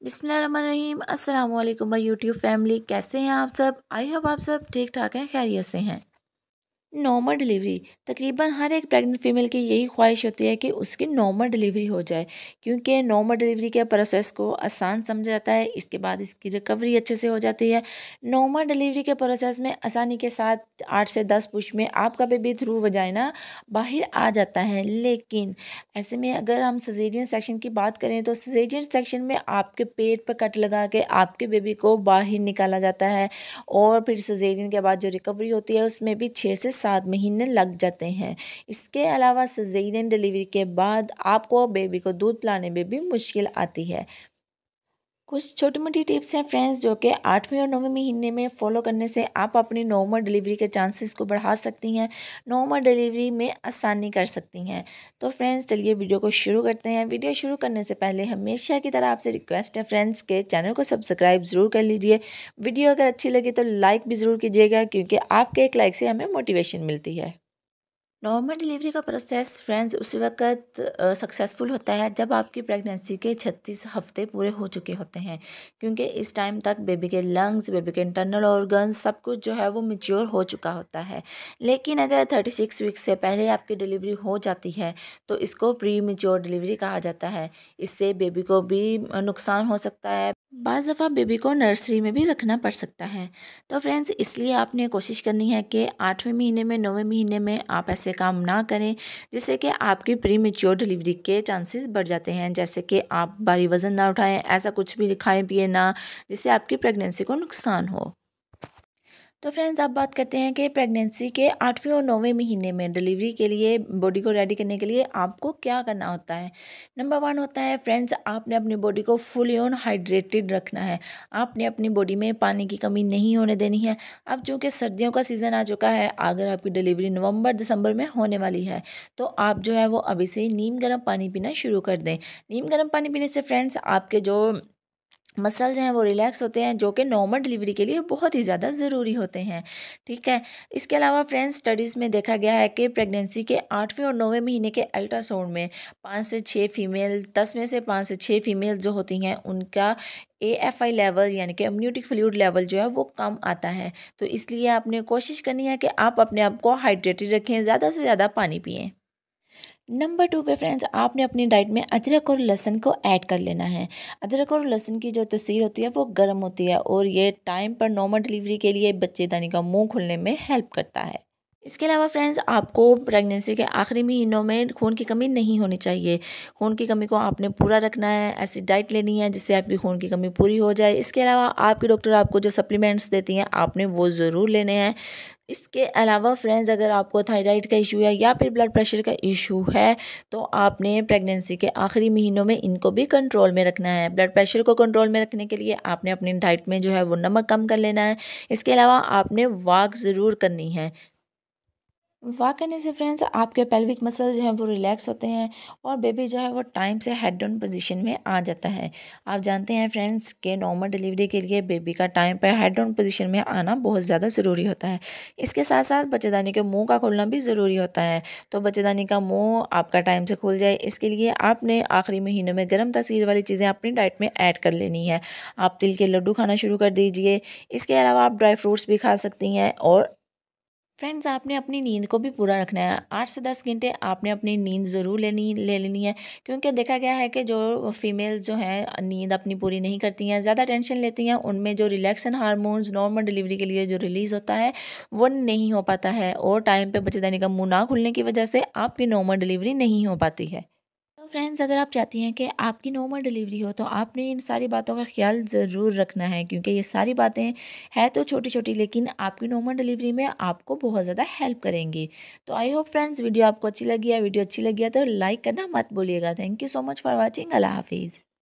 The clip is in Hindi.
बिस्मिल्लाहिर्रहमानिर्रहीम अस्सलाम वालेकुम माय यूट्यूब फैमिली। कैसे हैं आप सब? आई होप आप सब ठीक ठाक हैं, खैरियत से हैं। नॉर्मल डिलीवरी तकरीबन हर एक प्रेग्नेंट फीमेल की यही ख्वाहिश होती है कि उसकी नॉर्मल डिलीवरी हो जाए, क्योंकि नॉर्मल डिलीवरी के प्रोसेस को आसान समझा जाता है। इसके बाद इसकी रिकवरी अच्छे से हो जाती है। नॉर्मल डिलीवरी के प्रोसेस में आसानी के साथ 8 से 10 पुश में आपका बेबी थ्रू वजाइना बाहर आ जाता है। लेकिन ऐसे में अगर हम सजेरियन सेक्शन की बात करें तो सजेरियन सेक्शन में आपके पेट पर कट लगा के आपके बेबी को बाहर निकाला जाता है, और फिर सजेरियन के बाद जो रिकवरी होती है उसमें भी 6 से 7 महीने लग जाते हैं। इसके अलावा सजेरियन डिलीवरी के बाद आपको बेबी को दूध पिलाने में भी मुश्किल आती है। कुछ छोटी मोटी टिप्स हैं फ्रेंड्स, जो कि 8वें और 9वें महीने में फॉलो करने से आप अपनी नॉर्मल डिलीवरी के चांसेस को बढ़ा सकती हैं, नॉर्मल डिलीवरी में आसानी कर सकती हैं। तो फ्रेंड्स चलिए वीडियो को शुरू करते हैं। वीडियो शुरू करने से पहले हमेशा की तरह आपसे रिक्वेस्ट है फ्रेंड्स के चैनल को सब्सक्राइब ज़रूर कर लीजिए। वीडियो अगर अच्छी लगी तो लाइक भी ज़रूर कीजिएगा, क्योंकि आपके एक लाइक से हमें मोटिवेशन मिलती है। नॉर्मल डिलीवरी का प्रोसेस फ्रेंड्स उस वक्त सक्सेसफुल होता है जब आपकी प्रेगनेंसी के 36 हफ्ते पूरे हो चुके होते हैं, क्योंकि इस टाइम तक बेबी के लंग्स, बेबी के इंटरनल ऑर्गन्स सब कुछ जो है वो मैच्योर हो चुका होता है। लेकिन अगर 36 वीक्स से पहले आपकी डिलीवरी हो जाती है तो इसको प्री मैच्योर डिलीवरी कहा जाता है। इससे बेबी को भी नुकसान हो सकता है, बाज़ दफ़ा बेबी को नर्सरी में भी रखना पड़ सकता है। तो फ्रेंड्स इसलिए आपने कोशिश करनी है कि 8वें महीने में, 9वें महीने में आप ऐसे काम ना करें, जिससे कि आपकी प्री मैच्योर डिलीवरी के चांसेस बढ़ जाते हैं। जैसे कि आप भारी वज़न ना उठाएं, ऐसा कुछ भी खाएं पिए ना जिससे आपकी प्रेगनेंसी को नुकसान हो। तो फ्रेंड्स आप बात करते हैं कि प्रेगनेंसी के 8वें और 9वें महीने में डिलीवरी के लिए बॉडी को रेडी करने के लिए आपको क्या करना होता है। नंबर 1 होता है फ्रेंड्स, आपने अपनी बॉडी को फुली ऑन हाइड्रेटेड रखना है। आपने अपनी बॉडी में पानी की कमी नहीं होने देनी है। अब चूँकि सर्दियों का सीज़न आ चुका है, अगर आपकी डिलीवरी नवंबर दिसंबर में होने वाली है तो आप जो है वो अभी से ही नीम गर्म पानी पीना शुरू कर दें। नीम गर्म पानी पीने से फ्रेंड्स आपके जो मसल्स हैं वो रिलैक्स होते हैं, जो कि नॉर्मल डिलीवरी के लिए बहुत ही ज़्यादा ज़रूरी होते हैं। ठीक है। इसके अलावा फ्रेंड्स स्टडीज़ में देखा गया है कि प्रेगनेंसी के 8वें और 9वें महीने के अल्ट्रासाउंड में 5 से 6 फीमेल, 10 में से 5 से 6 फीमेल जो होती हैं उनका AFI लेवल यानी कि अम्नियोटिक फ्लूइड लेवल जो है वो कम आता है। तो इसलिए आपने कोशिश करनी है कि आप अपने आप को हाइड्रेटेड रखें, ज़्यादा से ज़्यादा पानी पिएँ। नंबर 2 पे फ्रेंड्स आपने अपनी डाइट में अदरक और लहसुन को ऐड कर लेना है। अदरक और लहसुन की जो तसीर होती है वो गर्म होती है, और ये टाइम पर नॉर्मल डिलीवरी के लिए बच्चेदानी का मुंह खुलने में हेल्प करता है। इसके अलावा फ्रेंड्स आपको प्रेगनेंसी के आखिरी महीनों में खून की कमी नहीं होनी चाहिए। खून की कमी को आपने पूरा रखना है, ऐसी डाइट लेनी है जिससे आपकी खून की कमी पूरी हो जाए। इसके अलावा आपकी डॉक्टर आपको जो सप्लीमेंट्स देती हैं आपने वो ज़रूर लेने हैं। इसके अलावा फ्रेंड्स अगर आपको थायराइड का इशू है या फिर ब्लड प्रेशर का इशू है तो आपने प्रेगनेंसी के आखिरी महीनों में इनको भी कंट्रोल में रखना है। ब्लड प्रेशर को कंट्रोल में रखने के लिए आपने अपनी डाइट में जो है वो नमक कम कर लेना है। इसके अलावा आपने वॉक ज़रूर करनी है। वॉक करने से फ्रेंड्स आपके पेल्विक मसल जो हैं वो रिलैक्स होते हैं, और बेबी जो है वो टाइम से हेड डाउन पोजीशन में आ जाता है। आप जानते हैं फ्रेंड्स के नॉर्मल डिलीवरी के लिए बेबी का टाइम पर हेड डाउन पोजीशन में आना बहुत ज़्यादा ज़रूरी होता है। इसके साथ साथ बच्चेदानी के मुंह का खुलना भी ज़रूरी होता है। तो बच्चेदानी का मुंह आपका टाइम से खुल जाए, इसके लिए आपने आखिरी महीनों में गर्म तासीर वाली चीज़ें अपनी डाइट में ऐड कर लेनी है। आप तिल के लड्डू खाना शुरू कर दीजिए। इसके अलावा आप ड्राई फ्रूट्स भी खा सकती हैं। और फ्रेंड्स आपने अपनी नींद को भी पूरा रखना है। 8 से 10 घंटे आपने अपनी नींद ज़रूर ले लेनी है, क्योंकि देखा गया है कि जो फीमेल्स जो हैं नींद अपनी पूरी नहीं करती हैं, ज़्यादा टेंशन लेती हैं, उनमें जो रिलैक्सन हार्मोन्स नॉर्मल डिलीवरी के लिए जो रिलीज़ होता है वो नहीं हो पाता है, और टाइम पे बच्चेदानी का मुंह ना खुलने की वजह से आपकी नॉर्मल डिलीवरी नहीं हो पाती है। तो फ्रेंड्स अगर आप चाहती हैं कि आपकी नॉर्मल डिलीवरी हो तो आपने इन सारी बातों का ख्याल ज़रूर रखना है, क्योंकि ये सारी बातें हैं तो छोटी छोटी, लेकिन आपकी नॉर्मल डिलीवरी में आपको बहुत ज़्यादा हेल्प करेंगी। तो आई होप फ्रेंड्स वीडियो आपको अच्छी लगी है। वीडियो अच्छी लगी है तो लाइक करना मत भूलिएगा। Thank you so much for watching. अल्लाह हाफिज़।